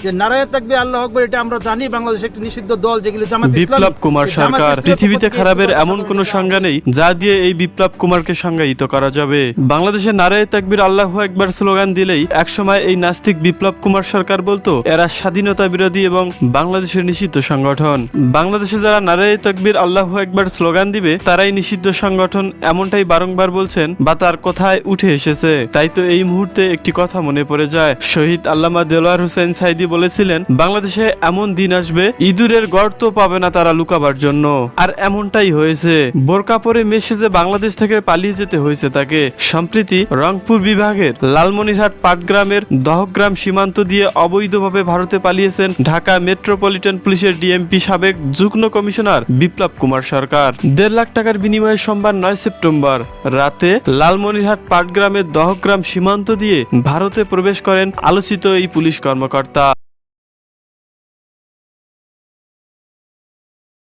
যে নারায়ে তাকবীর আল্লাহু আকবার এটা আমরা জানি বাংলাদেশে একটি নিষিদ্ধ দল যেগুলো জামাত ইসলামী। বিপ্লব কুমার সরকার, পৃথিবীতে খারাপের এমন কোন সংজ্ঞা নেই যা দিয়ে এই বিপ্লব কুমারকে সংজ্ঞায়িত করা যাবে। বাংলাদেশে নারায়ে তাকবীর আল্লাহু আকবার স্লোগান দিলেই একসময় এই নাস্তিক বিপ্লব কুমার সরকার বলতো এরা স্বাধীনতা বিরোধী এবং বাংলাদেশের নিষিদ্ধ সংগঠন। বাংলাদেশে যারা নারায়ে তাকবীর আল্লাহু আকবার স্লোগান দিবে তারাই নিষিদ্ধ সংগঠন, এমনটাই বারংবার বলছেন বা তার কথায় উঠে এসেছে। তাই তো এই মুহূর্তে একটি কথা মনে পড়ে যায়, শহীদ আল্লামা দেলোয়ার হোসেন সাইদি বলেছিলেন বাংলাদেশে এমন দিন আসবে ইঁদুরের গর্ত পাবে না তারা লুকাবার জন্য। আর এমনটাই হয়েছে। বোরকা পরে মেসেজে বাংলাদেশ থেকে পালিয়ে যেতে হয়েছে তাকে। সম্প্রতি রংপুর বিভাগের লালমনিরহাট পাটগ্রামের দহগ্রাম সীমান্ত দিয়ে অবৈধভাবে ভারতে পালিয়েছেন ঢাকা মেট্রোপলিটন পুলিশের ডিএমপি সাবেক যুগ্ম কমিশনার বিপ্লব কুমার সরকার। 1.5 লাখ টাকার বিনিময়ে সোমবার 9 সেপ্টেম্বর রাতে লালমনিরহাট পাটগ্রামের দহগ্রাম সীমান্ত দিয়ে ভারতে প্রবেশ করেন আলোচিত এই পুলিশ কর্মকর্তা।